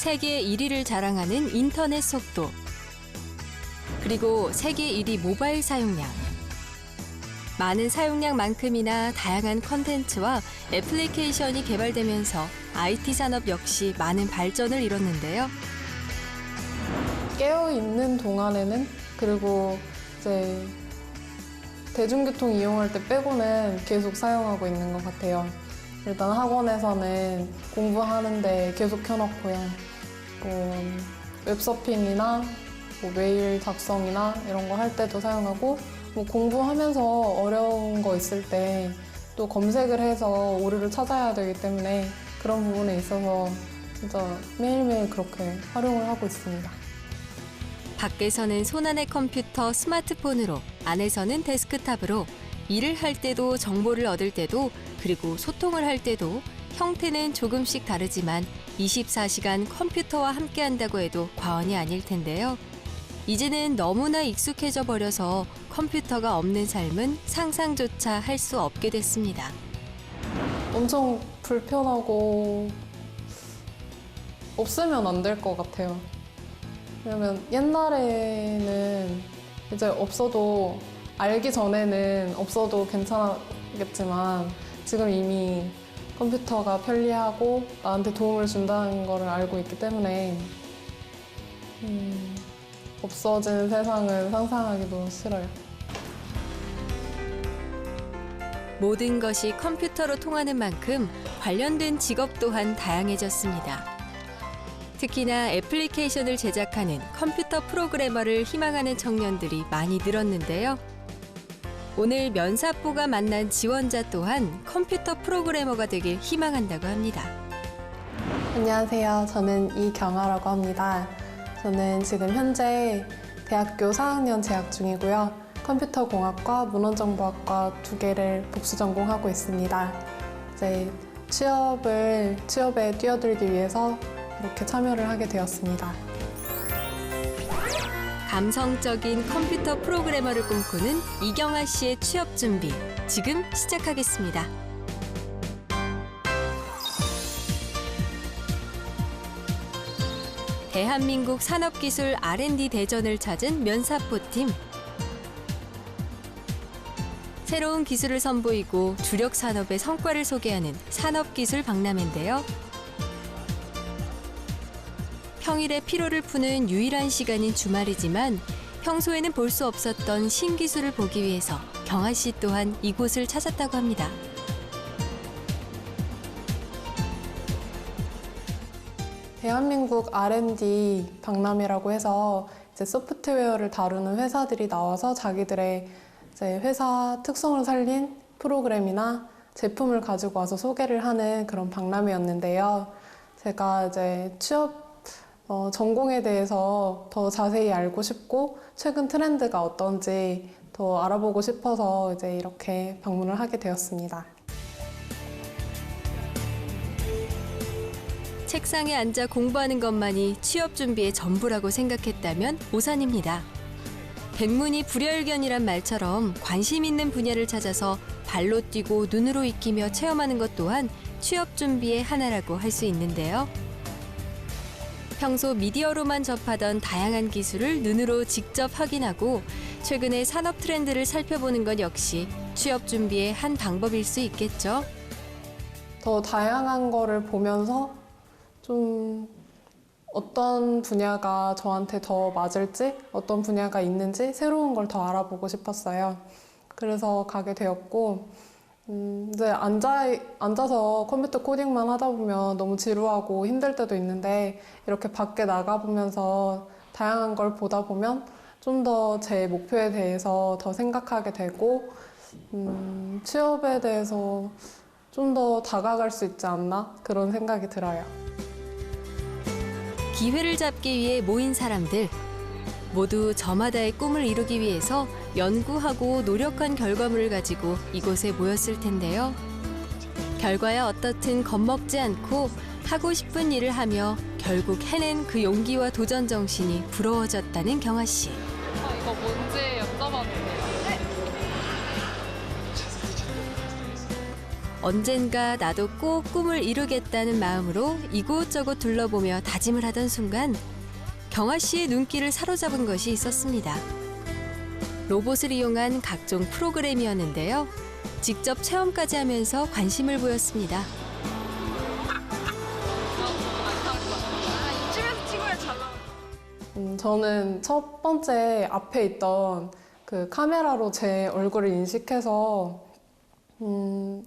세계 1위를 자랑하는 인터넷 속도, 그리고 세계 1위 모바일 사용량. 많은 사용량만큼이나 다양한 컨텐츠와 애플리케이션이 개발되면서 IT 산업 역시 많은 발전을 이뤘는데요. 깨어있는 동안에는, 그리고 이제 대중교통 이용할 때 빼고는 계속 사용하고 있는 것 같아요. 일단 학원에서는 공부하는데 계속 켜놓고요. 웹서핑이나 메일 작성이나 이런 거 할 때도 사용하고, 공부하면서 어려운 거 있을 때 또 검색을 해서 오류를 찾아야 되기 때문에 그런 부분에 있어서 진짜 매일매일 그렇게 활용을 하고 있습니다. 밖에서는 손안의 컴퓨터, 스마트폰으로, 안에서는 데스크탑으로 일을 할 때도 정보를 얻을 때도 그리고 소통을 할 때도 형태는 조금씩 다르지만 24시간 컴퓨터와 함께한다고 해도 과언이 아닐 텐데요. 이제는 너무나 익숙해져 버려서 컴퓨터가 없는 삶은 상상조차 할 수 없게 됐습니다. 엄청 불편하고 없으면 안 될 것 같아요. 왜냐면 옛날에는 이제 없어도, 알기 전에는 없어도 괜찮았겠지만 지금 이미 컴퓨터가 편리하고 나한테 도움을 준다는 걸 알고 있기 때문에 없어진 세상은 상상하기도 싫어요. 모든 것이 컴퓨터로 통하는 만큼 관련된 직업 또한 다양해졌습니다. 특히나 애플리케이션을 제작하는 컴퓨터 프로그래머를 희망하는 청년들이 많이 늘었는데요. 오늘 면사부가 만난 지원자 또한 컴퓨터 프로그래머가 되길 희망한다고 합니다. 안녕하세요. 저는 이경아라고 합니다. 저는 지금 현재 대학교 4학년 재학 중이고요. 컴퓨터공학과, 문헌정보학과 두 개를 복수 전공하고 있습니다. 이제 취업에 뛰어들기 위해서 이렇게 참여를 하게 되었습니다. 감성적인 컴퓨터 프로그래머를 꿈꾸는 이경아 씨의 취업 준비, 지금 시작하겠습니다. 대한민국 산업기술 R&D 대전을 찾은 면사포팀. 새로운 기술을 선보이고 주력 산업의 성과를 소개하는 산업기술 박람회인데요. 평일에 피로를 푸는 유일한 시간인 주말이지만 평소에는 볼 수 없었던 신기술을 보기 위해서 경아 씨 또한 이곳을 찾았다고 합니다. 대한민국 R&D 박람회라고 해서 이제 소프트웨어를 다루는 회사들이 나와서 자기들의 이제 회사 특성을 살린 프로그램이나 제품을 가지고 와서 소개를 하는 그런 박람회였는데요. 제가 이제 전공에 대해서 더 자세히 알고 싶고 최근 트렌드가 어떤지 더 알아보고 싶어서 이제 이렇게 방문을 하게 되었습니다. 책상에 앉아 공부하는 것만이 취업 준비의 전부라고 생각했다면 오산입니다. 백문이 불여일견이란 말처럼 관심 있는 분야를 찾아서 발로 뛰고 눈으로 익히며 체험하는 것 또한 취업 준비의 하나라고 할 수 있는데요. 평소 미디어로만 접하던 다양한 기술을 눈으로 직접 확인하고 최근의 산업 트렌드를 살펴보는 것 역시 취업 준비의 한 방법일 수 있겠죠. 더 다양한 거를 보면서 좀 어떤 분야가 저한테 더 맞을지, 어떤 분야가 있는지 새로운 걸 더 알아보고 싶었어요. 그래서 가게 되었고, 이제 앉아서 컴퓨터 코딩만 하다 보면 너무 지루하고 힘들 때도 있는데 이렇게 밖에 나가보면서 다양한 걸 보다 보면 좀 더 제 목표에 대해서 더 생각하게 되고 취업에 대해서 좀 더 다가갈 수 있지 않나 그런 생각이 들어요. 기회를 잡기 위해 모인 사람들. 모두 저마다의 꿈을 이루기 위해서 연구하고 노력한 결과물을 가지고 이곳에 모였을 텐데요. 결과야 어떻든 겁먹지 않고 하고 싶은 일을 하며 결국 해낸 그 용기와 도전 정신이 부러워졌다는 경아 씨. 이거 뭔지 여쭤봐도 돼요? 언젠가 나도 꼭 꿈을 이루겠다는 마음으로 이곳저곳 둘러보며 다짐을 하던 순간 경아 씨의 눈길을 사로잡은 것이 있었습니다. 로봇을 이용한 각종 프로그램이었는데요. 직접 체험까지 하면서 관심을 보였습니다. 이쯤에서 찍어야 잘 나와. 저는 첫 번째 앞에 있던 그 카메라로 제 얼굴을 인식해서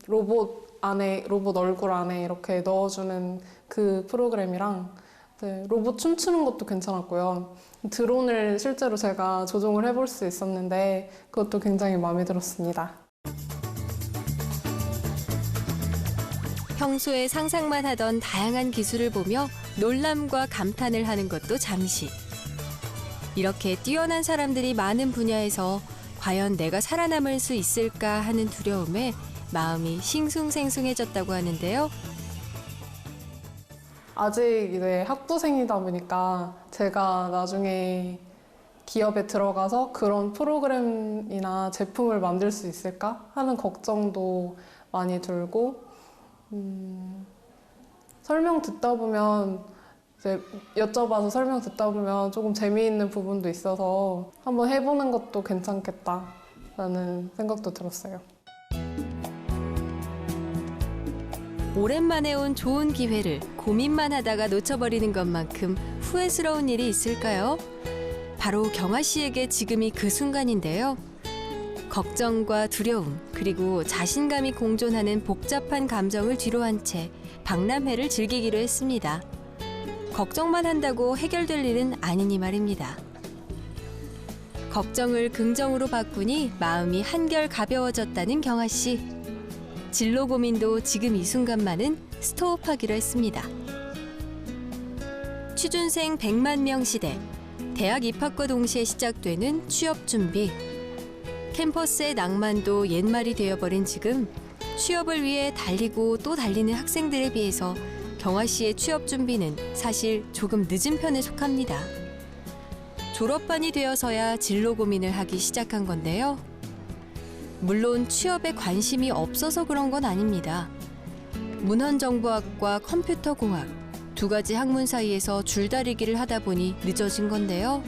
로봇 얼굴 안에 이렇게 넣어주는 그 프로그램이랑 네, 로봇 춤추는 것도 괜찮았고요. 드론을 실제로 제가 조종을 해볼 수 있었는데 그것도 굉장히 마음에 들었습니다. 평소에 상상만 하던 다양한 기술을 보며 놀람과 감탄을 하는 것도 잠시. 이렇게 뛰어난 사람들이 많은 분야에서 과연 내가 살아남을 수 있을까 하는 두려움에 마음이 싱숭생숭해졌다고 하는데요. 아직 이제 학부생이다 보니까 제가 나중에 기업에 들어가서 그런 프로그램이나 제품을 만들 수 있을까 하는 걱정도 많이 들고 설명 듣다 보면 이제 여쭤봐서 설명 듣다 보면 조금 재미있는 부분도 있어서 한번 해보는 것도 괜찮겠다라는 생각도 들었어요. 오랜만에 온 좋은 기회를 고민만 하다가 놓쳐버리는 것만큼 후회스러운 일이 있을까요? 바로 경아 씨에게 지금이 그 순간인데요. 걱정과 두려움 그리고 자신감이 공존하는 복잡한 감정을 뒤로한 채 박람회를 즐기기로 했습니다. 걱정만 한다고 해결될 일은 아니니 말입니다. 걱정을 긍정으로 바꾸니 마음이 한결 가벼워졌다는 경아 씨. 진로 고민도 지금 이 순간만은 스톱하기로 했습니다. 취준생 100만 명 시대. 대학 입학과 동시에 시작되는 취업 준비. 캠퍼스의 낭만도 옛말이 되어버린 지금 취업을 위해 달리고 또 달리는 학생들에 비해서 경아 씨의 취업 준비는 사실 조금 늦은 편에 속합니다. 졸업반이 되어서야 진로 고민을 하기 시작한 건데요. 물론 취업에 관심이 없어서 그런 건 아닙니다. 문헌정보학과 컴퓨터공학 두 가지 학문 사이에서 줄다리기를 하다 보니 늦어진 건데요.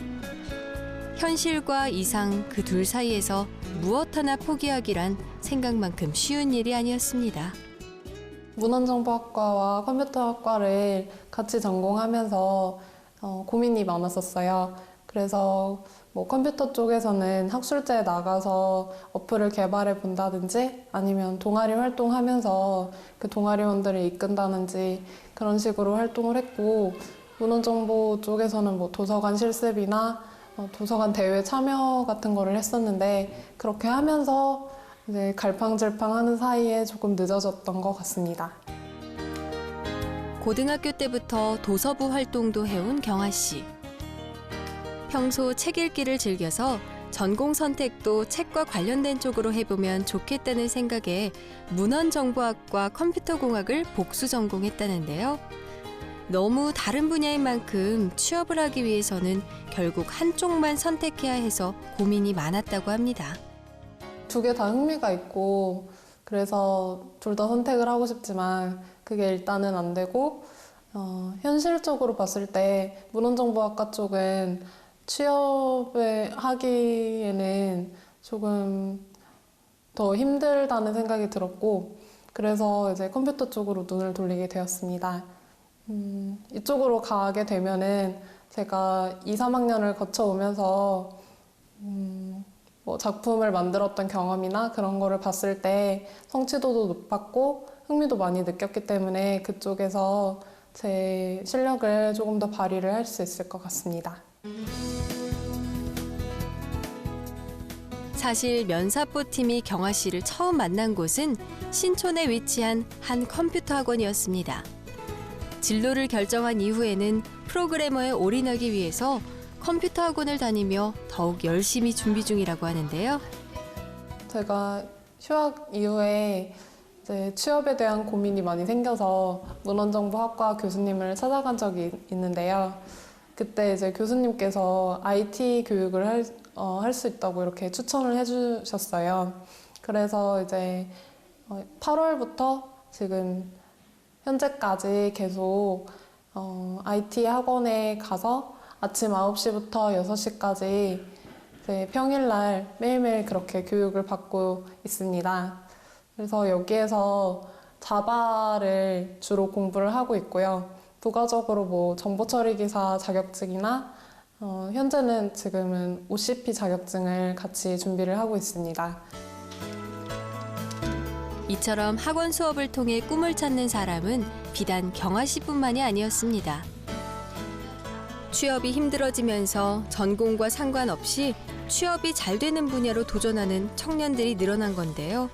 현실과 이상 그 둘 사이에서 무엇 하나 포기하기란 생각만큼 쉬운 일이 아니었습니다. 문헌정보학과와 컴퓨터학과를 같이 전공하면서 고민이 많았었어요. 그래서 뭐 컴퓨터 쪽에서는 학술제에 나가서 어플을 개발해 본다든지 아니면 동아리 활동하면서 그 동아리원들을 이끈다든지 그런 식으로 활동을 했고, 문헌정보 쪽에서는 뭐 도서관 실습이나 도서관 대회 참여 같은 거를 했었는데, 그렇게 하면서 이제 갈팡질팡하는 사이에 조금 늦어졌던 것 같습니다. 고등학교 때부터 도서부 활동도 해온 경아 씨. 평소 책 읽기를 즐겨서 전공 선택도 책과 관련된 쪽으로 해보면 좋겠다는 생각에 문헌정보학과 컴퓨터공학을 복수 전공했다는데요. 너무 다른 분야인 만큼 취업을 하기 위해서는 결국 한쪽만 선택해야 해서 고민이 많았다고 합니다. 두 개 다 흥미가 있고 그래서 둘 다 선택을 하고 싶지만 그게 일단은 안 되고, 현실적으로 봤을 때 문헌정보학과 쪽은 취업을 하기에는 조금 더 힘들다는 생각이 들었고, 그래서 이제 컴퓨터 쪽으로 눈을 돌리게 되었습니다. 이쪽으로 가게 되면은 제가 2, 3학년을 거쳐오면서 뭐 작품을 만들었던 경험이나 그런 거를 봤을 때 성취도도 높았고 흥미도 많이 느꼈기 때문에 그쪽에서 제 실력을 조금 더 발휘를 할 수 있을 것 같습니다. 사실 면사포 팀이 경아 씨를 처음 만난 곳은 신촌에 위치한 한 컴퓨터 학원이었습니다. 진로를 결정한 이후에는 프로그래머에 올인하기 위해서 컴퓨터 학원을 다니며 더욱 열심히 준비 중이라고 하는데요. 제가 휴학 이후에 이제 취업에 대한 고민이 많이 생겨서 문헌정보학과 교수님을 찾아간 적이 있는데요. 그때 이제 교수님께서 IT 교육을 할 수 있다고 이렇게 추천을 해주셨어요. 그래서 이제 8월부터 지금 현재까지 계속 IT 학원에 가서 아침 9시부터 6시까지 평일날 매일매일 그렇게 교육을 받고 있습니다. 그래서 여기에서 자바를 주로 공부를 하고 있고요. 부가적으로 뭐 정보처리기사 자격증이나 현재는 지금은 OCP 자격증을 같이 준비를 하고 있습니다. 이처럼 학원 수업을 통해 꿈을 찾는 사람은 비단 경아 씨뿐만이 아니었습니다. 취업이 힘들어지면서 전공과 상관없이 취업이 잘 되는 분야로 도전하는 청년들이 늘어난 건데요.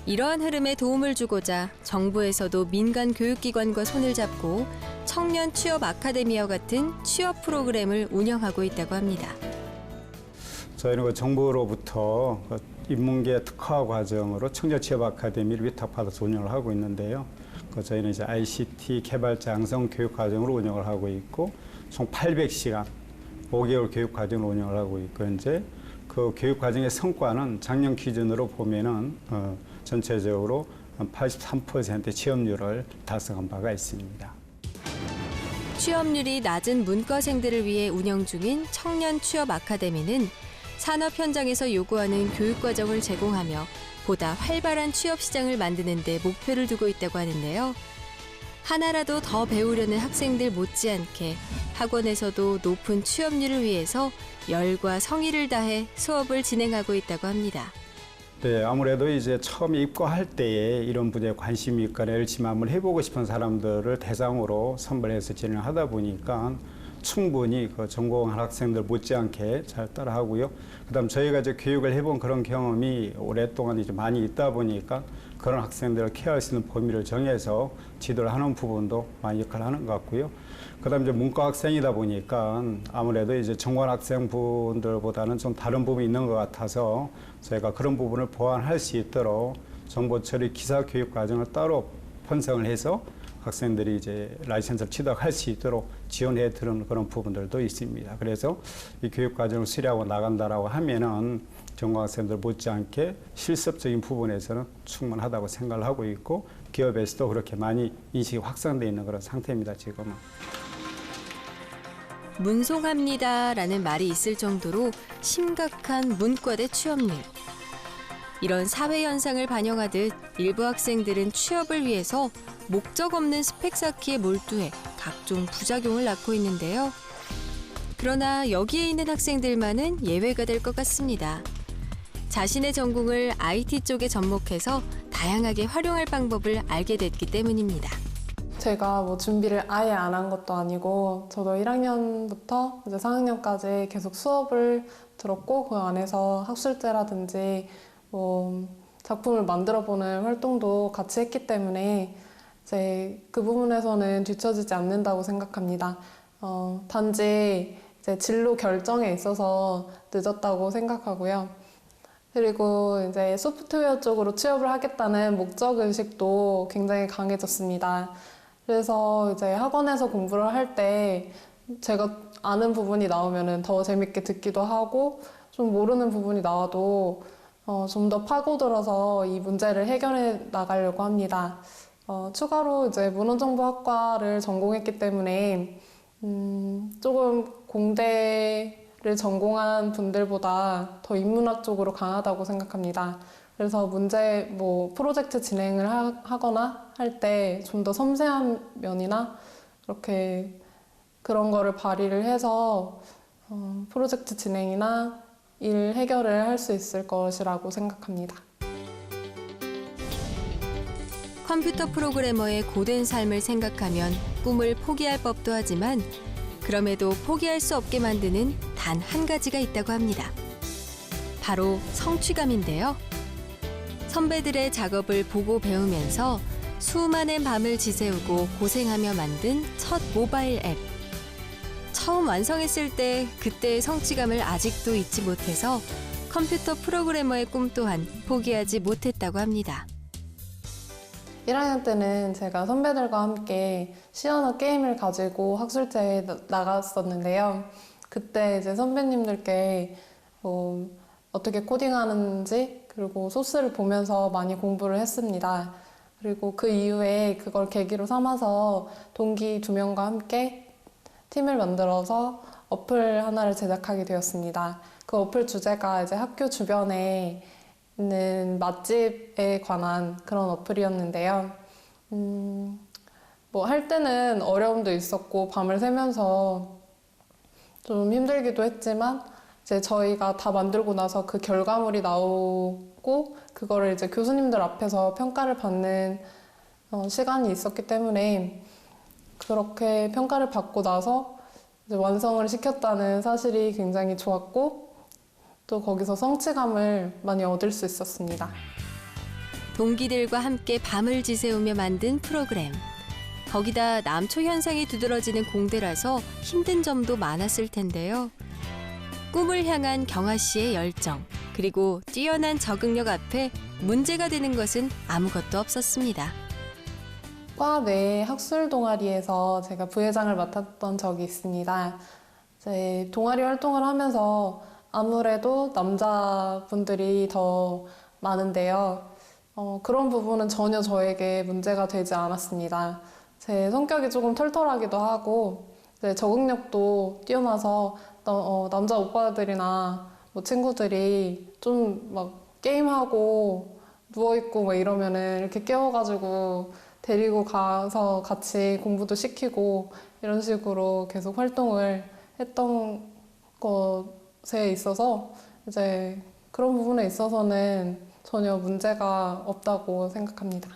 이러한 흐름에 도움을 주고자 정부에서도 민간 교육기관과 손을 잡고 청년 취업 아카데미와 같은 취업 프로그램을 운영하고 있다고 합니다. 저희는 그 정부로부터 인문계 특화 과정으로 청년 취업 아카데미를 위탁받아서 운영을 하고 있는데요. 저희는 이제 ICT 개발자 양성 교육 과정으로 운영을 하고 있고 총 800시간 5개월 교육 과정을 운영을 하고 있고 이제 그 교육 과정의 성과는 작년 기준으로 보면은 전체적으로 83% 취업률을 달성한 바가 있습니다. 취업률이 낮은 문과생들을 위해 운영 중인 청년 취업 아카데미는 산업 현장에서 요구하는 교육 과정을 제공하며 보다 활발한 취업 시장을 만드는 데 목표를 두고 있다고 하는데요. 하나라도 더 배우려는 학생들 못지않게 학원에서도 높은 취업률을 위해서 열과 성의를 다해 수업을 진행하고 있다고 합니다. 네, 아무래도 이제 처음에 입고할 때에 이런 분야에 관심이 있거나 열심히 한번 해보고 싶은 사람들을 대상으로 선발해서 진행하다 보니까 충분히 그 전공한 학생들 못지않게 잘 따라하고요. 그다음 저희가 이제 교육을 해본 그런 경험이 오랫동안 이제 많이 있다 보니까 그런 학생들을 케어할 수 있는 범위를 정해서 지도를 하는 부분도 많이 역할을 하는 것 같고요. 그다음 이제 문과 학생이다 보니까 아무래도 이제 전공 학생분들보다는 좀 다른 부분이 있는 것 같아서 저희가 그런 부분을 보완할 수 있도록 정보 처리 기사 교육 과정을 따로 편성을 해서 학생들이 이제 라이센스를 취득할 수 있도록 지원해 드리는 그런 부분들도 있습니다. 그래서 이 교육 과정을 수료하고 나간다라고 하면은 전공 학생들 못지않게 실습적인 부분에서는 충분하다고 생각을 하고 있고 기업에서도 그렇게 많이 인식이 확산되어 있는 그런 상태입니다. 지금은. 문송합니다라는 말이 있을 정도로 심각한 문과대 취업률. 이런 사회 현상을 반영하듯 일부 학생들은 취업을 위해서 목적 없는 스펙 쌓기에 몰두해 각종 부작용을 낳고 있는데요. 그러나 여기에 있는 학생들만은 예외가 될 것 같습니다. 자신의 전공을 IT 쪽에 접목해서 다양하게 활용할 방법을 알게 됐기 때문입니다. 제가 뭐 준비를 아예 안 한 것도 아니고 저도 1학년부터 이제 4학년까지 계속 수업을 들었고 그 안에서 학술제라든지 뭐 작품을 만들어보는 활동도 같이 했기 때문에 이제 그 부분에서는 뒤처지지 않는다고 생각합니다. 단지 이제 진로 결정에 있어서 늦었다고 생각하고요. 그리고 이제 소프트웨어 쪽으로 취업을 하겠다는 목적 의식도 굉장히 강해졌습니다. 그래서 이제 학원에서 공부를 할 때 제가 아는 부분이 나오면은 더 재밌게 듣기도 하고 좀 모르는 부분이 나와도 좀 더 파고들어서 이 문제를 해결해 나가려고 합니다. 추가로 이제 문헌정보학과를 전공했기 때문에 조금 공대를 전공한 분들보다 더 인문학 쪽으로 강하다고 생각합니다. 그래서 프로젝트 진행을 하거나 할 때 좀 더 섬세한 면이나 그렇게 그런 거를 발휘를 해서 프로젝트 진행이나 일 해결을 할 수 있을 것이라고 생각합니다. 컴퓨터 프로그래머의 고된 삶을 생각하면 꿈을 포기할 법도 하지만 그럼에도 포기할 수 없게 만드는 단 한 가지가 있다고 합니다. 바로 성취감인데요. 선배들의 작업을 보고 배우면서 수많은 밤을 지새우고 고생하며 만든 첫 모바일 앱. 처음 완성했을 때 그때의 성취감을 아직도 잊지 못해서 컴퓨터 프로그래머의 꿈 또한 포기하지 못했다고 합니다. 1학년 때는 제가 선배들과 함께 시언어 게임을 가지고 학술제에 나갔었는데요. 그때 이제 선배님들께 어떻게 코딩하는지 그리고 소스를 보면서 많이 공부를 했습니다. 그리고 그 이후에 그걸 계기로 삼아서 동기 2명과 함께 팀을 만들어서 어플 하나를 제작하게 되었습니다. 그 어플 주제가 이제 학교 주변에 있는 맛집에 관한 그런 어플이었는데요. 뭐 할 때는 어려움도 있었고 밤을 새면서 좀 힘들기도 했지만 이제 저희가 다 만들고 나서 그 결과물이 나오고 그거를 이제 교수님들 앞에서 평가를 받는 시간이 있었기 때문에 그렇게 평가를 받고 나서 이제 완성을 시켰다는 사실이 굉장히 좋았고 또 거기서 성취감을 많이 얻을 수 있었습니다. 동기들과 함께 밤을 지새우며 만든 프로그램. 거기다 남초 현상이 두드러지는 공대라서 힘든 점도 많았을 텐데요. 꿈을 향한 경아 씨의 열정, 그리고 뛰어난 적응력 앞에 문제가 되는 것은 아무것도 없었습니다. 과 내 학술 동아리에서 제가 부회장을 맡았던 적이 있습니다. 이제 동아리 활동을 하면서 아무래도 남자분들이 더 많은데요. 그런 부분은 전혀 저에게 문제가 되지 않았습니다. 제 성격이 조금 털털하기도 하고 이제 적응력도 뛰어나서 남자 오빠들이나 뭐 친구들이 좀 막 게임하고 누워있고 막 이러면은 이렇게 깨워가지고 데리고 가서 같이 공부도 시키고 이런 식으로 계속 활동을 했던 것에 있어서 이제 그런 부분에 있어서는 전혀 문제가 없다고 생각합니다.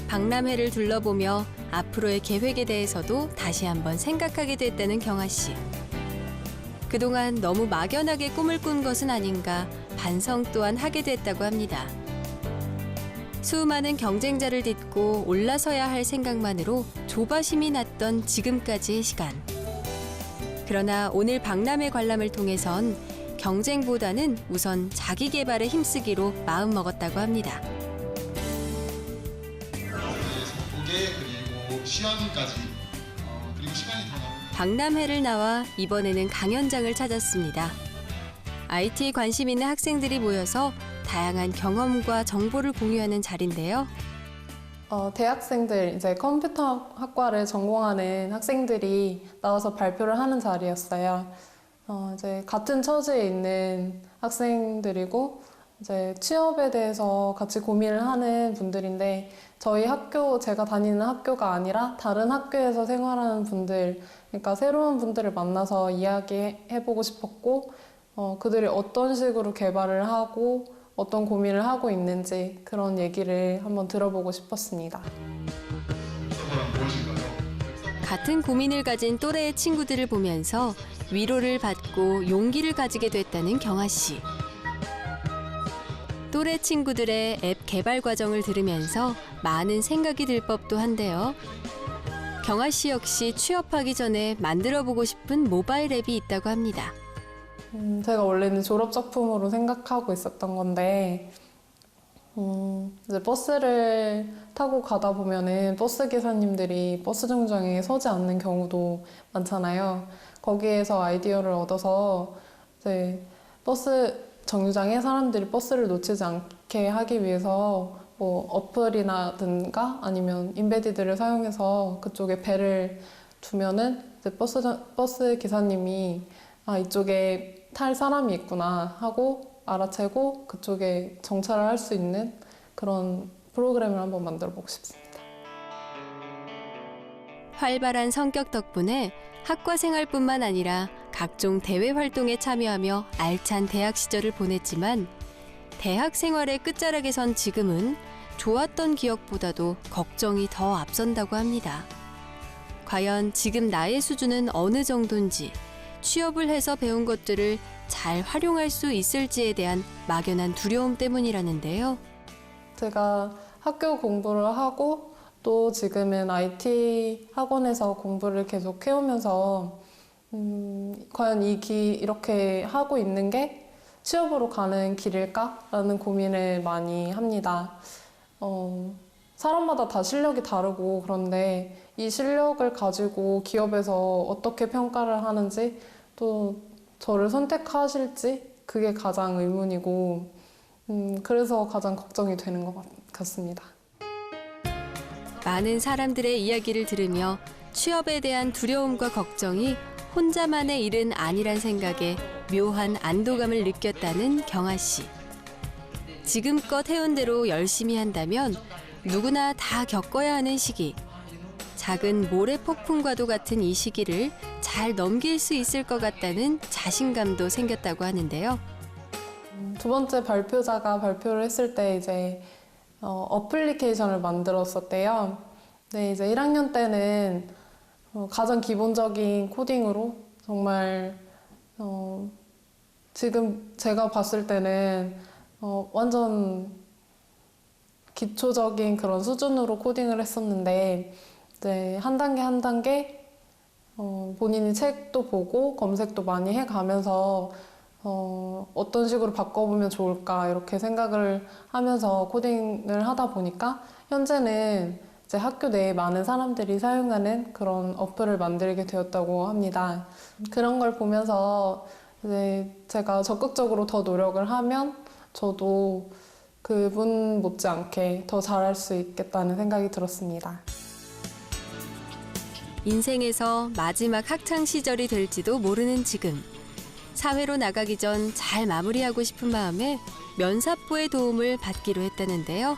박람회를 둘러보며 앞으로의 계획에 대해서도 다시 한번 생각하게 됐다는 경아 씨. 그동안 너무 막연하게 꿈을 꾼 것은 아닌가 반성 또한 하게 됐다고 합니다. 수많은 경쟁자를 딛고 올라서야 할 생각만으로 조바심이 났던 지금까지의 시간. 그러나 오늘 박람회 관람을 통해선 경쟁보다는 우선 자기 개발에 힘쓰기로 마음먹었다고 합니다. 전국에 그리고 시연까지 그리고 시간이 더 남은 박람회를 나와 이번에는 강연장을 찾았습니다. IT 관심 있는 학생들이 모여서 다양한 경험과 정보를 공유하는 자리인데요. 대학생들, 이제 컴퓨터 학과를 전공하는 학생들이 나와서 발표를 하는 자리였어요. 이제 같은 처지에 있는 학생들이고, 이제 취업에 대해서 같이 고민을 하는 분들인데, 저희 학교, 제가 다니는 학교가 아니라 다른 학교에서 생활하는 분들, 그러니까 새로운 분들을 만나서 이야기해보고 싶었고, 그들이 어떤 식으로 개발을 하고, 어떤 고민을 하고 있는지 그런 얘기를 한번 들어보고 싶었습니다. 같은 고민을 가진 또래의 친구들을 보면서 위로를 받고 용기를 가지게 됐다는 경아 씨. 또래 친구들의 앱 개발 과정을 들으면서 많은 생각이 들 법도 한데요. 경아 씨 역시 취업하기 전에 만들어보고 싶은 모바일 앱이 있다고 합니다. 제가 원래는 졸업 작품으로 생각하고 있었던 건데, 이제 버스를 타고 가다 보면은 버스 기사님들이 버스 정류장에 서지 않는 경우도 많잖아요. 거기에서 아이디어를 얻어서 이제 버스 정류장에 사람들이 버스를 놓치지 않게 하기 위해서 뭐 어플이라든가 아니면 인베디드를 사용해서 그쪽에 배를 두면은 이제 버스 기사님이 이쪽에 탈 사람이 있구나 하고 알아채고 그쪽에 정차를 할 수 있는 그런 프로그램을 한번 만들어 보고 싶습니다. 활발한 성격 덕분에 학과 생활뿐만 아니라 각종 대외 활동에 참여하며 알찬 대학 시절을 보냈지만 대학 생활의 끝자락에 선 지금은 좋았던 기억보다도 걱정이 더 앞선다고 합니다. 과연 지금 나의 수준은 어느 정도인지, 취업을 해서 배운 것들을 잘 활용할 수 있을지에 대한 막연한 두려움 때문이라는데요. 제가 학교 공부를 하고 또 지금은 IT 학원에서 공부를 계속 해오면서 과연 이렇게 하고 있는 게 취업으로 가는 길일까라는 고민을 많이 합니다. 사람마다 다 실력이 다르고 그런데 이 실력을 가지고 기업에서 어떻게 평가를 하는지 또 저를 선택하실지 그게 가장 의문이고 그래서 가장 걱정이 되는 것 같습니다. 많은 사람들의 이야기를 들으며 취업에 대한 두려움과 걱정이 혼자만의 일은 아니란 생각에 묘한 안도감을 느꼈다는 경아 씨. 지금껏 해온 대로 열심히 한다면 누구나 다 겪어야 하는 시기. 작은 모래 폭풍과도 같은 이 시기를 잘 넘길 수 있을 것 같다는 자신감도 생겼다고 하는데요. 두 번째 발표자가 발표를 했을 때 이제 어플리케이션을 만들었었대요. 네, 이제 1학년 때는 가장 기본적인 코딩으로 정말 지금 제가 봤을 때는 완전 기초적인 그런 수준으로 코딩을 했었는데 이제 한 단계 한 단계 본인이 책도 보고 검색도 많이 해가면서 어떤 식으로 바꿔보면 좋을까 이렇게 생각을 하면서 코딩을 하다 보니까 현재는 이제 학교 내에 많은 사람들이 사용하는 그런 어플을 만들게 되었다고 합니다. 그런 걸 보면서 이제 제가 적극적으로 더 노력을 하면 저도 그분 못지않게 더 잘할 수 있겠다는 생각이 들었습니다. 인생에서 마지막 학창 시절이 될지도 모르는 지금. 사회로 나가기 전 잘 마무리하고 싶은 마음에 면사포의 도움을 받기로 했다는데요.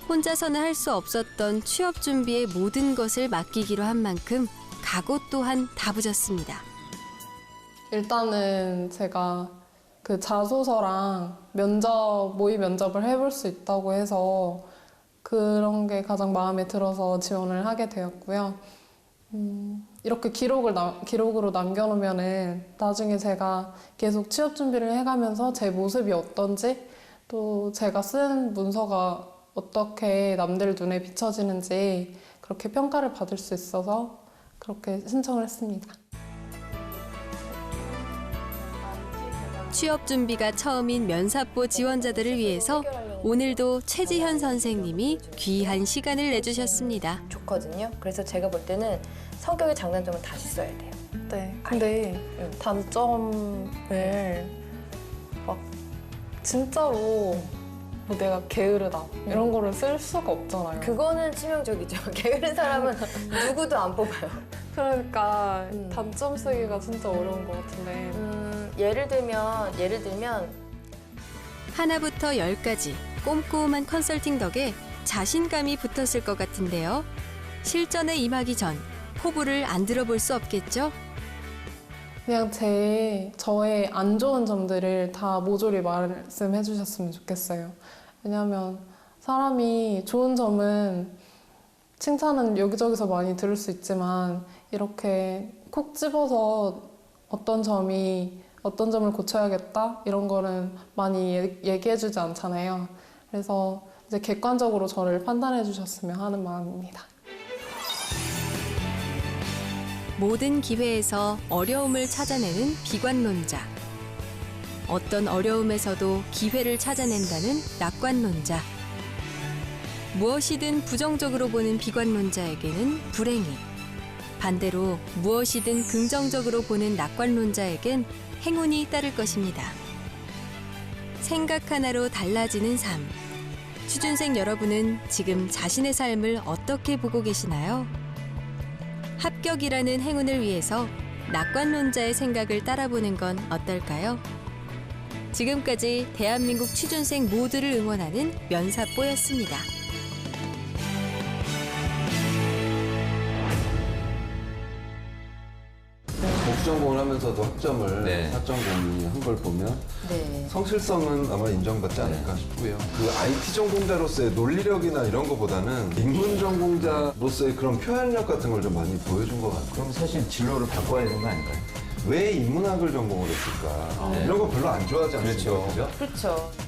혼자서는 할 수 없었던 취업 준비의 모든 것을 맡기기로 한 만큼 각오 또한 다부졌습니다. 일단은 제가 그 자소서랑 모의 면접을 해볼 수 있다고 해서 그런 게 가장 마음에 들어서 지원을 하게 되었고요. 이렇게 기록으로 남겨놓으면은 나중에 제가 계속 취업 준비를 해가면서 제 모습이 어떤지 또 제가 쓴 문서가 어떻게 남들 눈에 비춰지는지 그렇게 평가를 받을 수 있어서 그렇게 신청을 했습니다. 취업 준비가 처음인 면사포 지원자들을 위해서 오늘도 최지현 선생님이 귀한 시간을 내주셨습니다. 좋거든요. 그래서 제가 볼 때는 성격의 장단점은 다시 써야 돼요. 네. 근데 단점을 막 진짜로 뭐 내가 게으르다 이런 거를 쓸 수가 없잖아요. 그거는 치명적이죠. 게으른 사람은 누구도 안 뽑아요. 그러니까 단점 쓰기가 진짜 어려운 것 같은데. 예를 들면 하나부터 10까지 꼼꼼한 컨설팅 덕에 자신감이 붙었을 것 같은데요. 실전에 임하기 전 포부를 안 들어볼 수 없겠죠? 그냥 저의 안 좋은 점들을 다 모조리 말씀해 주셨으면 좋겠어요. 왜냐하면 사람이 좋은 점은 칭찬은 여기저기서 많이 들을 수 있지만 이렇게 콕 집어서 어떤 점을 고쳐야겠다 이런 거는 많이 얘기해 주지 않잖아요. 그래서 이제 객관적으로 저를 판단해 주셨으면 하는 마음입니다. 모든 기회에서 어려움을 찾아내는 비관론자. 어떤 어려움에서도 기회를 찾아낸다는 낙관론자. 무엇이든 부정적으로 보는 비관론자에게는 불행이. 반대로 무엇이든 긍정적으로 보는 낙관론자에겐 행운이 따를 것입니다. 생각 하나로 달라지는 삶. 취준생 여러분은 지금 자신의 삶을 어떻게 보고 계시나요? 합격이라는 행운을 위해서 낙관론자의 생각을 따라보는 건 어떨까요? 지금까지 대한민국 취준생 모두를 응원하는 면사뽀였습니다. 복수전공을 하면서도 학점을 네. 4.02 한 걸 보면 네. 성실성은 아마 인정받지 않을까 싶고요. 그 IT 전공자로서의 논리력이나 이런 거보다는 인문 전공자로서의 그런 표현력 같은 걸 좀 많이 보여준 것 같아요. 그럼 사실 진로를 바꿔야 되는 거 아닌가요? 왜 인문학을 전공을 했을까? 이런 거 별로 안 좋아하지 않습니까? 그렇죠. 그죠? 그렇죠.